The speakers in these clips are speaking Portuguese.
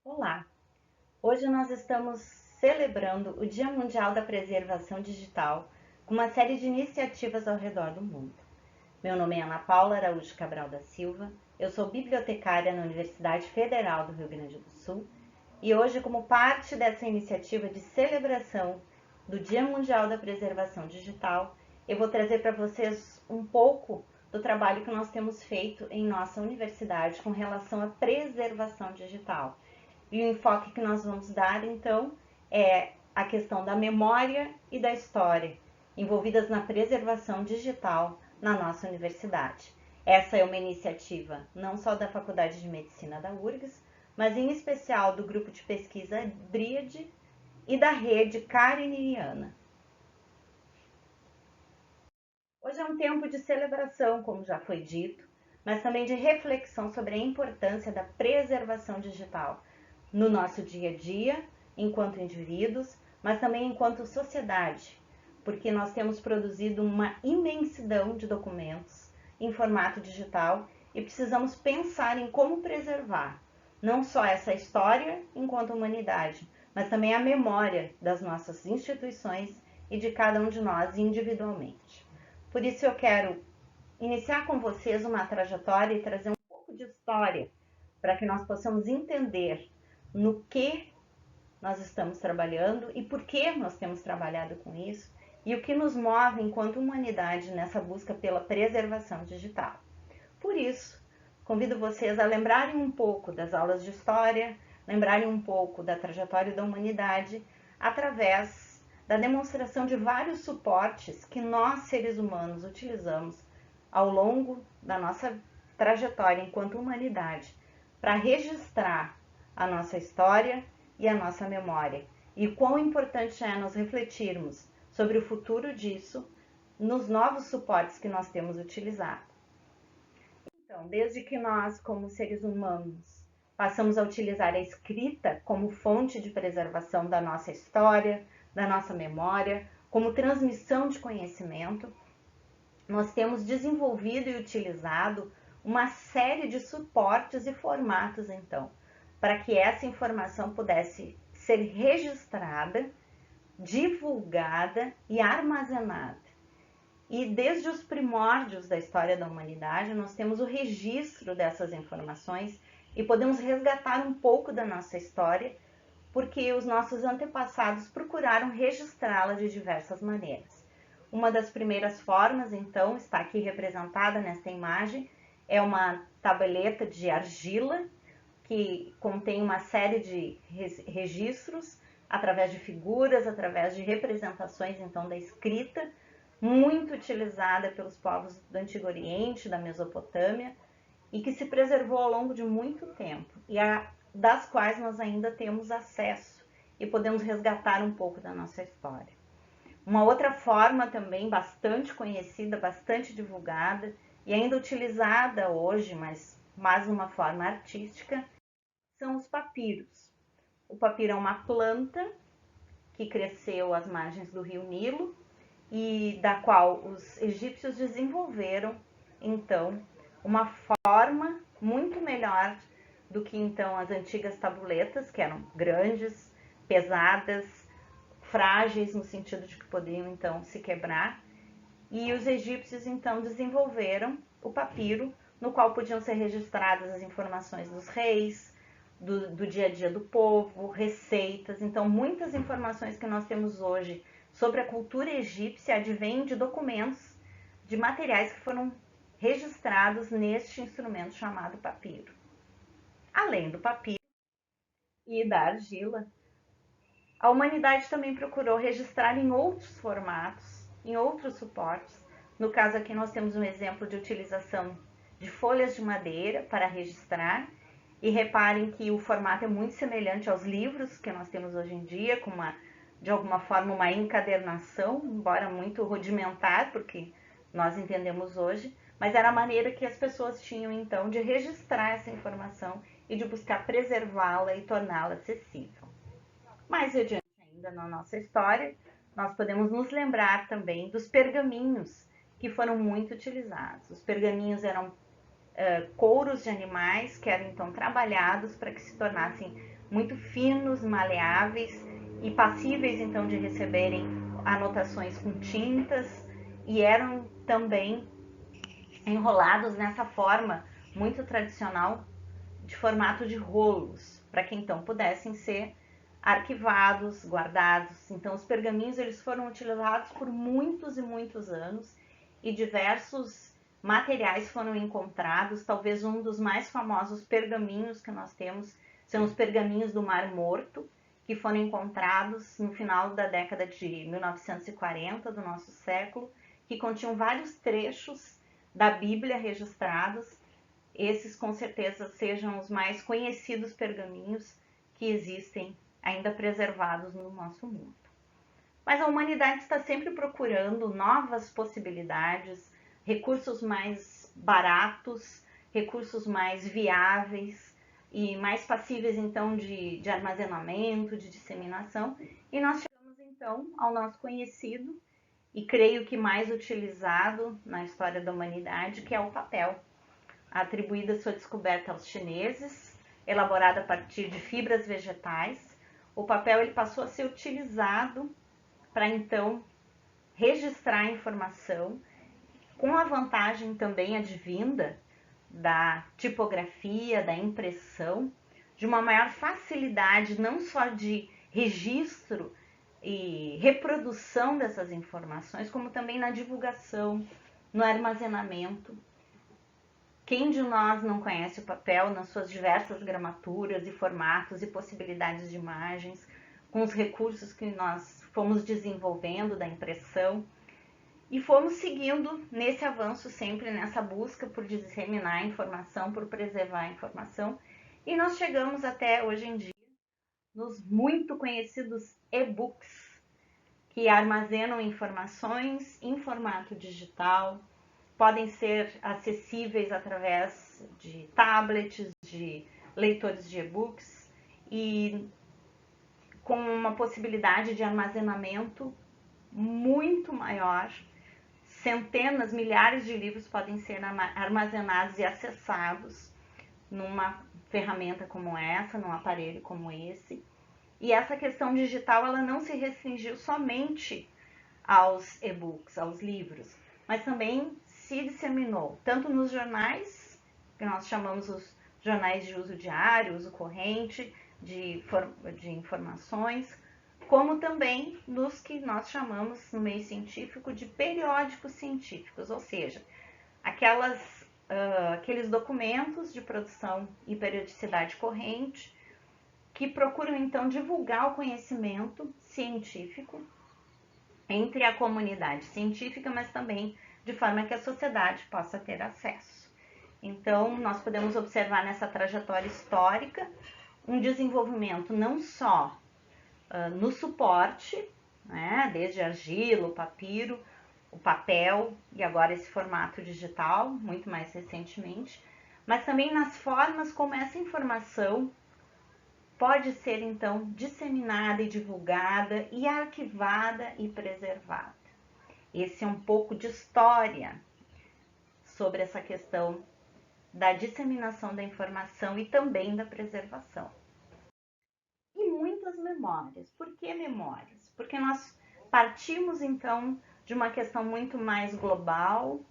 Olá! Hoje nós estamos celebrando o Dia Mundial da Preservação Digital com uma série de iniciativas ao redor do mundo. Meu nome é Ana Paula Araújo Cabral da Silva, eu sou bibliotecária na Universidade Federal do Rio Grande do Sul e hoje, como parte dessa iniciativa de celebração do Dia Mundial da Preservação Digital, eu vou trazer para vocês um pouco do trabalho que nós temos feito em nossa universidade com relação à preservação digital. E o enfoque que nós vamos dar, então, é a questão da memória e da história envolvidas na preservação digital na nossa universidade. Essa é uma iniciativa não só da Faculdade de Medicina da URGS, mas em especial do grupo de pesquisa Dríade e da rede Cariniana. Hoje é um tempo de celebração, como já foi dito, mas também de reflexão sobre a importância da preservação digital no nosso dia a dia, enquanto indivíduos, mas também enquanto sociedade, porque nós temos produzido uma imensidão de documentos em formato digital e precisamos pensar em como preservar não só essa história enquanto humanidade, mas também a memória das nossas instituições e de cada um de nós individualmente. Por isso eu quero iniciar com vocês uma trajetória e trazer um pouco de história para que nós possamos entender no que nós estamos trabalhando e por que nós temos trabalhado com isso e o que nos move enquanto humanidade nessa busca pela preservação digital. Por isso, convido vocês a lembrarem um pouco das aulas de história, lembrarem um pouco da trajetória da humanidade através da demonstração de vários suportes que nós, seres humanos, utilizamos ao longo da nossa trajetória enquanto humanidade para registrar a nossa história e a nossa memória. E quão importante é nós refletirmos sobre o futuro disso nos novos suportes que nós temos utilizado. Então, desde que nós, como seres humanos, passamos a utilizar a escrita como fonte de preservação da nossa história, da nossa memória, como transmissão de conhecimento, nós temos desenvolvido e utilizado uma série de suportes e formatos, então, para que essa informação pudesse ser registrada, divulgada e armazenada. E desde os primórdios da história da humanidade, nós temos o registro dessas informações e podemos resgatar um pouco da nossa história, porque os nossos antepassados procuraram registrá-la de diversas maneiras. Uma das primeiras formas, então, está aqui representada nesta imagem, é uma tabeleta de argila, que contém uma série de registros através de figuras, através de representações então da escrita, muito utilizada pelos povos do Antigo Oriente, da Mesopotâmia, e que se preservou ao longo de muito tempo, e das quais nós ainda temos acesso e podemos resgatar um pouco da nossa história. Uma outra forma também bastante conhecida, bastante divulgada e ainda utilizada hoje, mas de uma forma artística, são os papiros. O papiro é uma planta que cresceu às margens do rio Nilo e da qual os egípcios desenvolveram, então, uma forma muito melhor do que então as antigas tabuletas, que eram grandes, pesadas, frágeis no sentido de que podiam então se quebrar. E os egípcios então desenvolveram o papiro, no qual podiam ser registradas as informações dos reis, do dia a dia do povo, receitas. Então, muitas informações que nós temos hoje sobre a cultura egípcia advêm de documentos, de materiais que foram registrados neste instrumento chamado papiro. Além do papiro e da argila, a humanidade também procurou registrar em outros formatos, em outros suportes. No caso aqui nós temos um exemplo de utilização de folhas de madeira para registrar. E reparem que o formato é muito semelhante aos livros que nós temos hoje em dia, com de alguma forma uma encadernação, embora muito rudimentar, porque nós entendemos hoje, mas era a maneira que as pessoas tinham então de registrar essa informação e de buscar preservá-la e torná-la acessível. Mais adiante ainda na nossa história, nós podemos nos lembrar também dos pergaminhos, que foram muito utilizados. Os pergaminhos eram couros de animais que eram então trabalhados para que se tornassem muito finos, maleáveis e passíveis então de receberem anotações com tintas, e eram também enrolados nessa forma muito tradicional de formato de rolos, para que então pudessem ser arquivados, guardados. Então os pergaminhos eles foram utilizados por muitos e muitos anos, e diversos materiais foram encontrados. Talvez um dos mais famosos pergaminhos que nós temos são os pergaminhos do Mar Morto, que foram encontrados no final da década de 1940 do nosso século, que continham vários trechos da Bíblia registrados. Esses com certeza sejam os mais conhecidos pergaminhos que existem ainda preservados no nosso mundo. Mas a humanidade está sempre procurando novas possibilidades, recursos mais baratos, recursos mais viáveis e mais passíveis então de armazenamento, de disseminação. E nós chegamos então ao nosso conhecido e creio que mais utilizado na história da humanidade, que é o papel. Atribuída sua descoberta aos chineses, elaborada a partir de fibras vegetais, o papel ele passou a ser utilizado para então registrar a informação, com a vantagem também advinda da tipografia, da impressão, de uma maior facilidade não só de registro e reprodução dessas informações, como também na divulgação, no armazenamento. Quem de nós não conhece o papel nas suas diversas gramaturas e formatos e possibilidades de imagens, com os recursos que nós fomos desenvolvendo da impressão e fomos seguindo nesse avanço, sempre nessa busca por disseminar a informação, por preservar a informação, e nós chegamos até hoje em dia nos muito conhecidos e-books, que armazenam informações em formato digital, podem ser acessíveis através de tablets, de leitores de e-books e com uma possibilidade de armazenamento muito maior. Centenas, milhares de livros podem ser armazenados e acessados numa ferramenta como essa, num aparelho como esse. E essa questão digital ela não se restringiu somente aos e-books, aos livros, mas também se disseminou tanto nos jornais, que nós chamamos os jornais de uso diário, uso corrente, de informações, como também nos que nós chamamos no meio científico de periódicos científicos, ou seja, aqueles documentos de produção e periodicidade corrente que procuram então divulgar o conhecimento científico entre a comunidade científica, mas também de forma que a sociedade possa ter acesso. Então, nós podemos observar nessa trajetória histórica um desenvolvimento não só no suporte, né, desde a argila, o papiro, o papel e agora esse formato digital, muito mais recentemente, mas também nas formas como essa informação pode ser então disseminada e divulgada e arquivada e preservada. Esse é um pouco de história sobre essa questão da disseminação da informação e também da preservação. E muitas memórias. Por que memórias? Porque nós partimos então de uma questão muito mais global,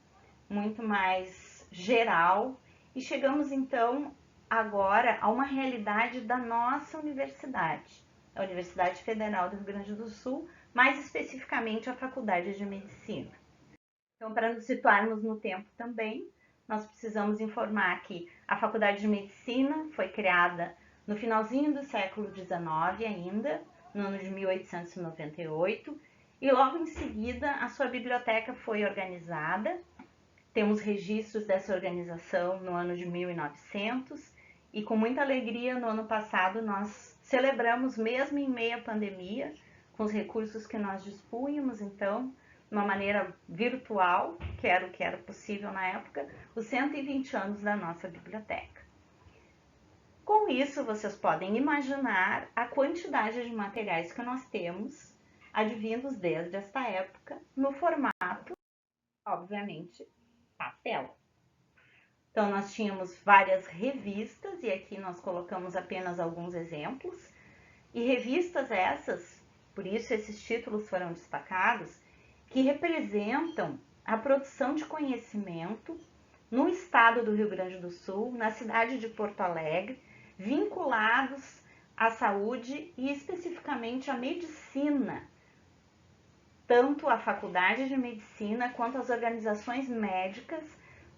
muito mais geral, e chegamos então agora a uma realidade da nossa universidade, a Universidade Federal do Rio Grande do Sul, mais especificamente a Faculdade de Medicina. Então, para nos situarmos no tempo também, nós precisamos informar que a Faculdade de Medicina foi criada no finalzinho do século XIX ainda, no ano de 1898, e logo em seguida a sua biblioteca foi organizada. Temos registros dessa organização no ano de 1900 e com muita alegria no ano passado nós celebramos, mesmo em meio à pandemia, com os recursos que nós dispunhamos, então, de uma maneira virtual, que era o que era possível na época, os 120 anos da nossa biblioteca. Com isso, vocês podem imaginar a quantidade de materiais que nós temos, advindos desde esta época, no formato, obviamente, papel. Então, nós tínhamos várias revistas, e aqui nós colocamos apenas alguns exemplos. E revistas essas, por isso esses títulos foram destacados, que representam a produção de conhecimento no estado do Rio Grande do Sul, na cidade de Porto Alegre, vinculados à saúde e especificamente à medicina, tanto a Faculdade de Medicina quanto as organizações médicas,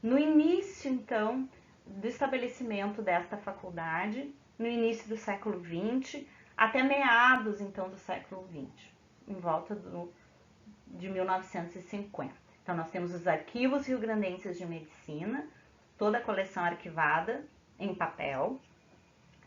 no início, então, do estabelecimento desta faculdade, no início do século XX, até meados, então, do século XX, em volta de 1950. Então, nós temos os arquivos rio-grandenses de medicina, toda a coleção arquivada em papel.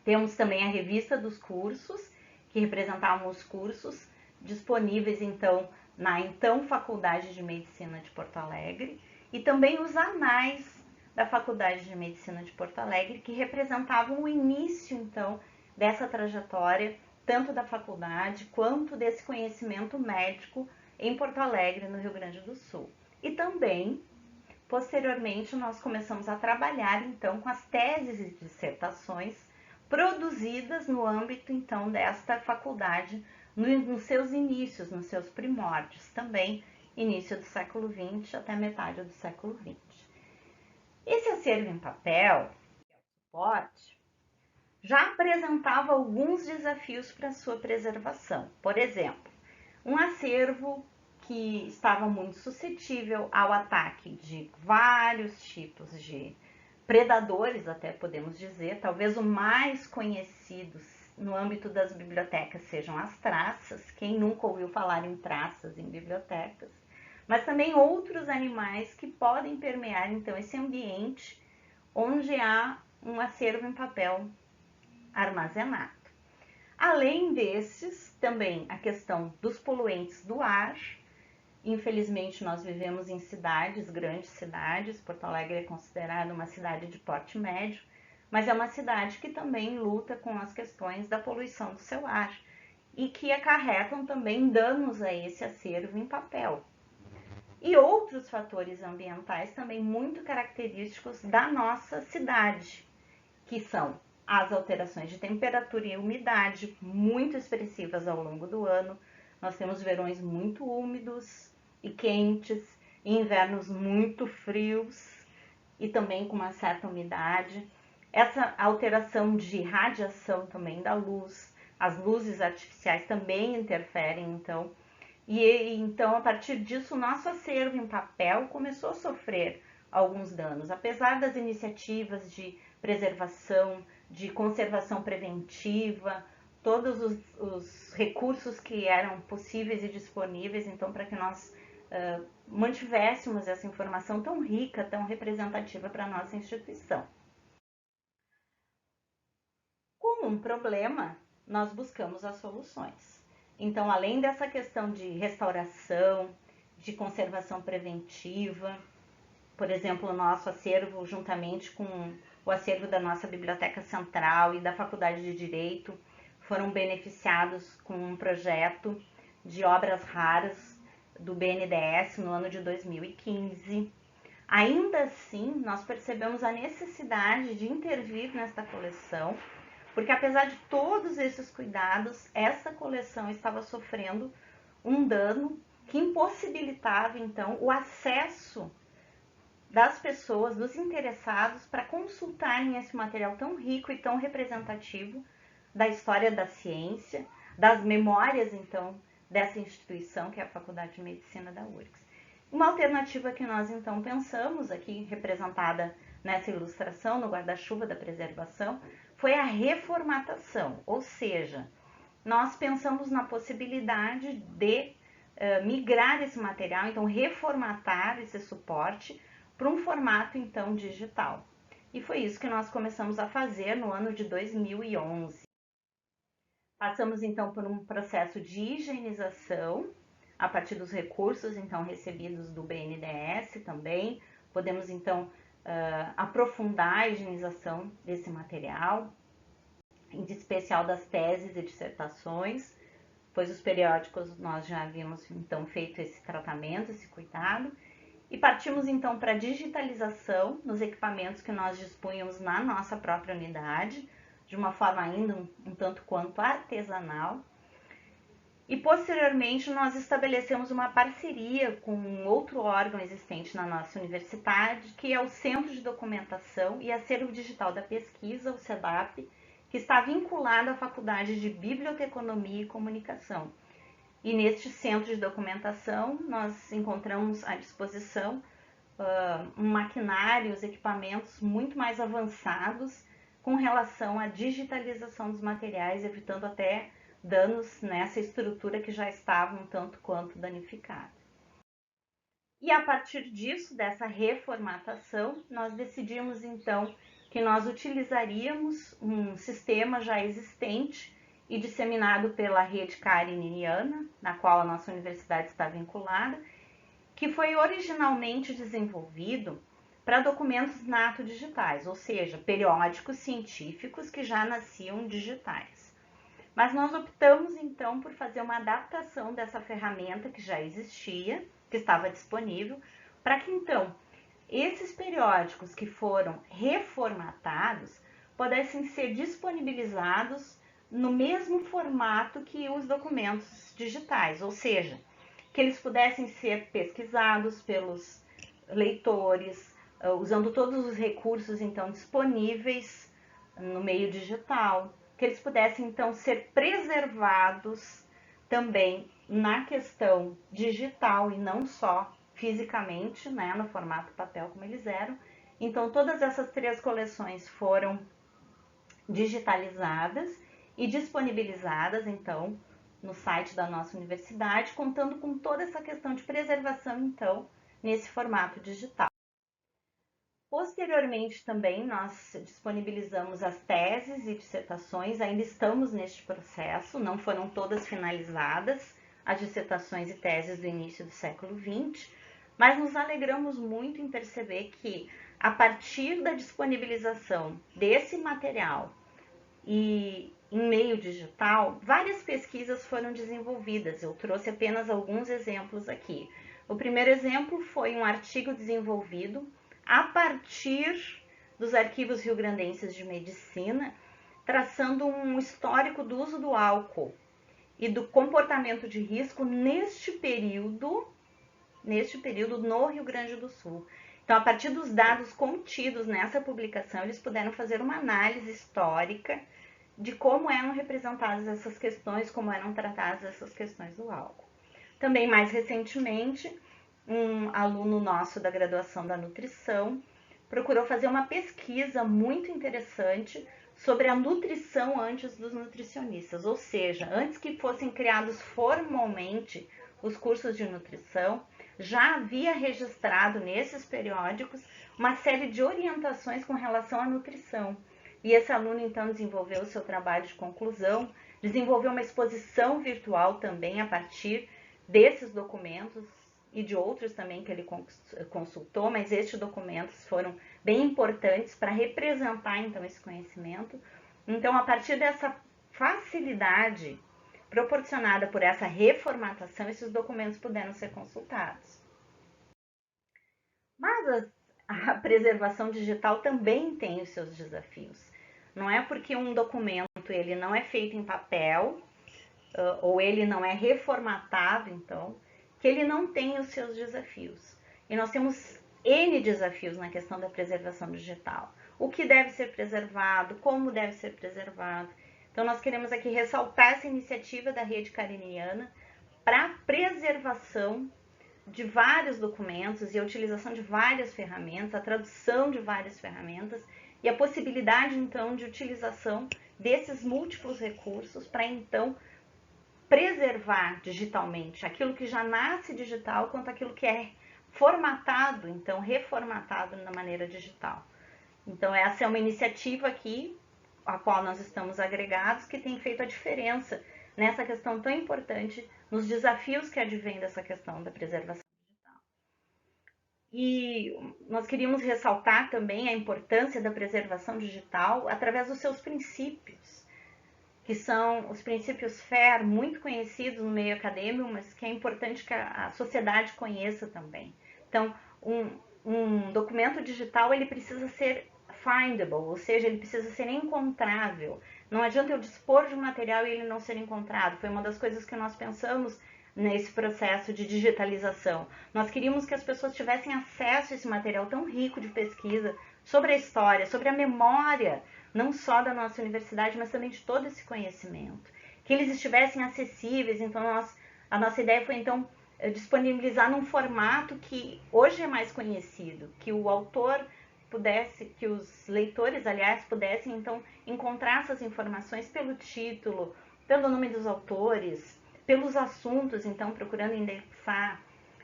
Temos também a revista dos cursos, que representavam os cursos disponíveis, então, na então Faculdade de Medicina de Porto Alegre, e também os anais da Faculdade de Medicina de Porto Alegre, que representavam o início, então, dessa trajetória, tanto da faculdade quanto desse conhecimento médico em Porto Alegre, no Rio Grande do Sul. E também, posteriormente, nós começamos a trabalhar, então, com as teses e dissertações produzidas no âmbito, então, desta faculdade, nos seus inícios, nos seus primórdios, também início do século XX até metade do século XX. Esse acervo em papel, suporte, já apresentava alguns desafios para sua preservação. Por exemplo, um acervo que estava muito suscetível ao ataque de vários tipos de predadores, até podemos dizer. Talvez o mais conhecido no âmbito das bibliotecas sejam as traças. Quem nunca ouviu falar em traças em bibliotecas? Mas também outros animais que podem permear, então, esse ambiente onde há um acervo em papel armazenado. Além desses, também a questão dos poluentes do ar. Infelizmente, nós vivemos em cidades, grandes cidades. Porto Alegre é considerada uma cidade de porte médio, mas é uma cidade que também luta com as questões da poluição do seu ar e que acarretam também danos a esse acervo em papel. E outros fatores ambientais também muito característicos da nossa cidade, que são as alterações de temperatura e umidade muito expressivas ao longo do ano. Nós temos verões muito úmidos e quentes, e invernos muito frios e também com uma certa umidade. Essa alteração de radiação também da luz, as luzes artificiais também interferem, então. E então, a partir disso, o nosso acervo em papel começou a sofrer alguns danos. Apesar das iniciativas de preservação, de conservação preventiva, todos os recursos que eram possíveis e disponíveis, então, para que nós mantivéssemos essa informação tão rica, tão representativa para a nossa instituição. Com um problema, nós buscamos as soluções. Então, além dessa questão de restauração, de conservação preventiva, por exemplo, o nosso acervo, juntamente com o acervo da nossa Biblioteca Central e da Faculdade de Direito, foram beneficiados com um projeto de obras raras do BNDES no ano de 2015. Ainda assim, nós percebemos a necessidade de intervir nesta coleção, porque apesar de todos esses cuidados, essa coleção estava sofrendo um dano que impossibilitava, então, o acesso das pessoas, dos interessados, para consultarem esse material tão rico e tão representativo da história da ciência, das memórias, então, dessa instituição, que é a Faculdade de Medicina da URGS. Uma alternativa que nós, então, pensamos aqui, representada nessa ilustração, no guarda-chuva da preservação, foi a reformatação, ou seja, nós pensamos na possibilidade de migrar esse material, então reformatar esse suporte para um formato, então, digital. E foi isso que nós começamos a fazer no ano de 2011. Passamos, então, por um processo de higienização, a partir dos recursos, então, recebidos do BNDES também. Podemos, então, aprofundar a higienização desse material, em especial das teses e dissertações, pois os periódicos nós já havíamos, então, feito esse tratamento, esse cuidado. E partimos então para a digitalização nos equipamentos que nós dispunhamos na nossa própria unidade, de uma forma ainda um tanto quanto artesanal. E posteriormente nós estabelecemos uma parceria com outro órgão existente na nossa universidade, que é o Centro de Documentação e Acervo Digital da Pesquisa, o CEDAP, que está vinculado à Faculdade de Biblioteconomia e Comunicação. E neste centro de documentação nós encontramos à disposição maquinários, equipamentos muito mais avançados com relação à digitalização dos materiais, evitando até danos nessa estrutura que já estava um tanto quanto danificada. E a partir disso, dessa reformatação, nós decidimos então que nós utilizaríamos um sistema já existente e disseminado pela rede cariniana, na qual a nossa universidade está vinculada, que foi originalmente desenvolvido para documentos nato-digitais, ou seja, periódicos científicos que já nasciam digitais. Mas nós optamos então por fazer uma adaptação dessa ferramenta que já existia, que estava disponível, para que então esses periódicos que foram reformatados pudessem ser disponibilizados no mesmo formato que os documentos digitais, ou seja, que eles pudessem ser pesquisados pelos leitores, usando todos os recursos então disponíveis no meio digital, que eles pudessem então ser preservados também na questão digital e não só fisicamente, né, no formato papel como eles eram. Então todas essas 3 coleções foram digitalizadas e disponibilizadas então no site da nossa universidade, contando com toda essa questão de preservação então nesse formato digital. Posteriormente também nós disponibilizamos as teses e dissertações, ainda estamos neste processo, não foram todas finalizadas, as dissertações e teses do início do século XX, mas nos alegramos muito em perceber que a partir da disponibilização desse material e em meio digital, várias pesquisas foram desenvolvidas. Eu trouxe apenas alguns exemplos aqui. O primeiro exemplo foi um artigo desenvolvido a partir dos arquivos riograndenses de medicina, traçando um histórico do uso do álcool e do comportamento de risco neste período no Rio Grande do Sul. Então, a partir dos dados contidos nessa publicação, eles puderam fazer uma análise histórica de como eram representadas essas questões, como eram tratadas essas questões do álcool. Também, mais recentemente, um aluno nosso da graduação da nutrição procurou fazer uma pesquisa muito interessante sobre a nutrição antes dos nutricionistas, ou seja, antes que fossem criados formalmente os cursos de nutrição, já havia registrado nesses periódicos uma série de orientações com relação à nutrição. E esse aluno então desenvolveu o seu trabalho de conclusão, desenvolveu uma exposição virtual também a partir desses documentos e de outros também que ele consultou, mas estes documentos foram bem importantes para representar então esse conhecimento. Então, a partir dessa facilidade proporcionada por essa reformatação, esses documentos puderam ser consultados. Mas a preservação digital também tem os seus desafios. Não é porque um documento ele não é feito em papel ou ele não é reformatado, então, que ele não tem os seus desafios. E nós temos N desafios na questão da preservação digital. O que deve ser preservado, como deve ser preservado. Então, nós queremos aqui ressaltar essa iniciativa da rede cariniana para a preservação de vários documentos e a utilização de várias ferramentas, a tradução de várias ferramentas e a possibilidade, então, de utilização desses múltiplos recursos para, então, preservar digitalmente aquilo que já nasce digital quanto aquilo que é formatado, então, reformatado na maneira digital. Então, essa é uma iniciativa aqui, a qual nós estamos agregados, que tem feito a diferença nessa questão tão importante, nos desafios que advêm dessa questão da preservação digital. E nós queríamos ressaltar também a importância da preservação digital através dos seus princípios, que são os princípios FAIR, muito conhecidos no meio acadêmico, mas que é importante que a sociedade conheça também. Então, um documento digital ele precisa ser findable, ou seja, ele precisa ser encontrável. Não adianta eu dispor de um material e ele não ser encontrado. Foi uma das coisas que nós pensamos nesse processo de digitalização. Nós queríamos que as pessoas tivessem acesso a esse material tão rico de pesquisa sobre a história, sobre a memória, não só da nossa universidade, mas também de todo esse conhecimento. Que eles estivessem acessíveis, então a nossa ideia foi então disponibilizar num formato que hoje é mais conhecido, que o autor pudesse, que os leitores, aliás, pudessem então encontrar essas informações pelo título, pelo nome dos autores, pelos assuntos, então procurando indexar.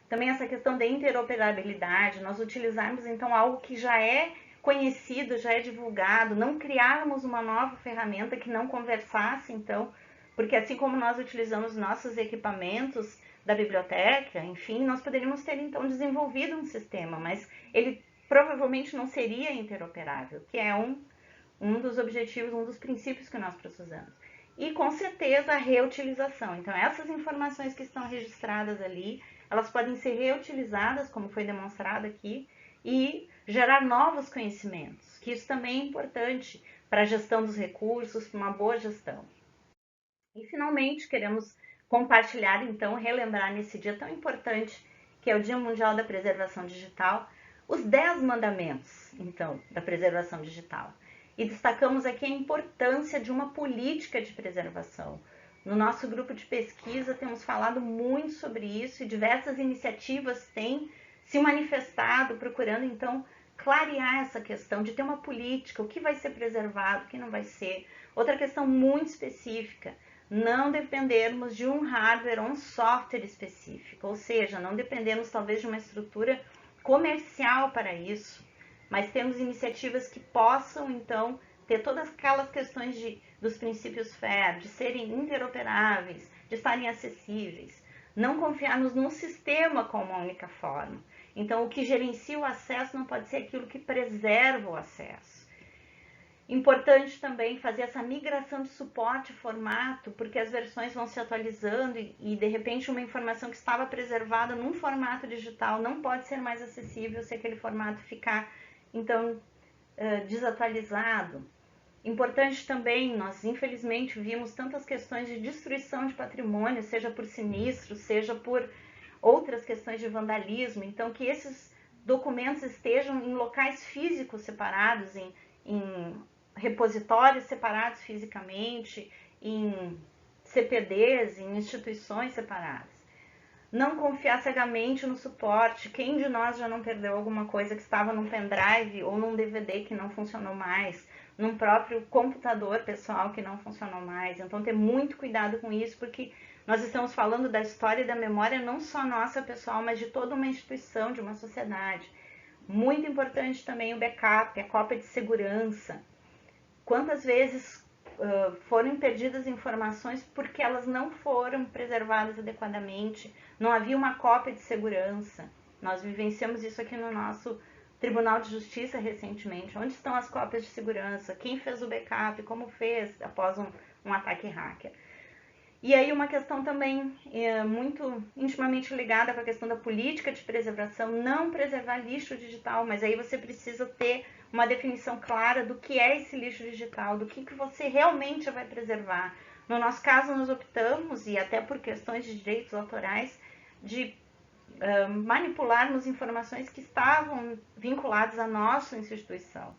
Também essa questão da interoperabilidade, nós utilizarmos então algo que já é conhecido, já é divulgado, não criarmos uma nova ferramenta que não conversasse então, porque assim como nós utilizamos nossos equipamentos da biblioteca, enfim, nós poderíamos ter então desenvolvido um sistema, mas ele provavelmente não seria interoperável, que é um dos objetivos, um dos princípios que nós precisamos. E com certeza a reutilização. Então essas informações que estão registradas ali, elas podem ser reutilizadas, como foi demonstrado aqui, e gerar novos conhecimentos, que isso também é importante para a gestão dos recursos, para uma boa gestão. E finalmente queremos compartilhar, então, relembrar nesse dia tão importante, que é o Dia Mundial da Preservação Digital, os 10 mandamentos, então, da preservação digital. E destacamos aqui a importância de uma política de preservação. No nosso grupo de pesquisa temos falado muito sobre isso e diversas iniciativas têm se manifestado procurando, então, clarear essa questão de ter uma política, o que vai ser preservado, o que não vai ser. Outra questão muito específica, não dependermos de um hardware ou um software específico, ou seja, não dependemos talvez de uma estrutura comercial para isso, mas temos iniciativas que possam então ter todas aquelas questões dos princípios FAIR, de serem interoperáveis, de estarem acessíveis, não confiarmos num sistema como a única forma. Então, o que gerencia o acesso não pode ser aquilo que preserva o acesso. Importante também fazer essa migração de suporte e formato, porque as versões vão se atualizando e de repente uma informação que estava preservada num formato digital não pode ser mais acessível se aquele formato ficar então desatualizado. Importante também, nós infelizmente vimos tantas questões de destruição de patrimônio, seja por sinistro, seja por outras questões de vandalismo, então que esses documentos estejam em locais físicos separados, em repositórios separados fisicamente, em CPDs, em instituições separadas. Não confiar cegamente no suporte. Quem de nós já não perdeu alguma coisa que estava num pendrive ou num DVD que não funcionou mais, num próprio computador pessoal que não funcionou mais? Então ter muito cuidado com isso, porque nós estamos falando da história e da memória não só nossa pessoal, mas de toda uma instituição, de uma sociedade. Muito importante também o backup, a cópia de segurança. Quantas vezes foram perdidas informações porque elas não foram preservadas adequadamente, não havia uma cópia de segurança. Nós vivenciamos isso aqui no nosso Tribunal de Justiça recentemente. Onde estão as cópias de segurança? Quem fez o backup? Como fez após um ataque hacker? E aí uma questão também muito intimamente ligada com a questão da política de preservação, não preservar lixo digital, mas aí você precisa ter uma definição clara do que é esse lixo digital, do que você realmente vai preservar. No nosso caso, nós optamos, e até por questões de direitos autorais, de manipularmos informações que estavam vinculadas à nossa instituição,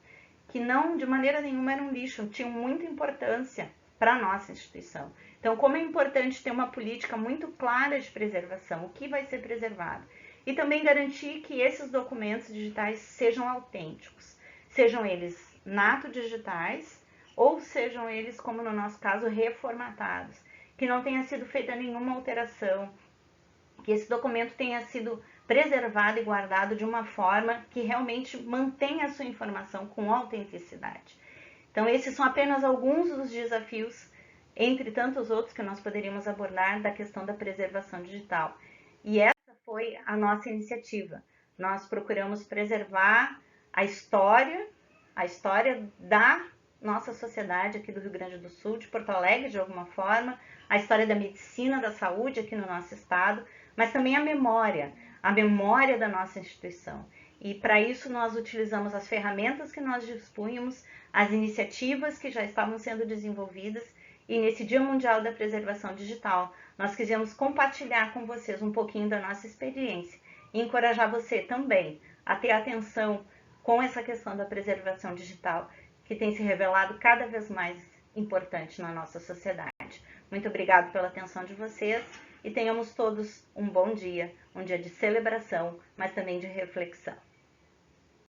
que não, de maneira nenhuma, eram lixo, tinham muita importância para a nossa instituição. Então, como é importante ter uma política muito clara de preservação, o que vai ser preservado. E também garantir que esses documentos digitais sejam autênticos, sejam eles nato digitais ou sejam eles, como no nosso caso, reformatados, que não tenha sido feita nenhuma alteração, que esse documento tenha sido preservado e guardado de uma forma que realmente mantenha a sua informação com autenticidade. Então, esses são apenas alguns dos desafios, entre tantos outros que nós poderíamos abordar, da questão da preservação digital. E essa foi a nossa iniciativa. Nós procuramos preservar a história da nossa sociedade aqui do Rio Grande do Sul, de Porto Alegre de alguma forma, a história da medicina, da saúde aqui no nosso estado, mas também a memória da nossa instituição. E para isso nós utilizamos as ferramentas que nós dispunhamos, as iniciativas que já estavam sendo desenvolvidas, e nesse Dia Mundial da Preservação Digital, nós quisemos compartilhar com vocês um pouquinho da nossa experiência e encorajar você também a ter atenção com essa questão da preservação digital, que tem se revelado cada vez mais importante na nossa sociedade. Muito obrigada pela atenção de vocês e tenhamos todos um bom dia, um dia de celebração, mas também de reflexão.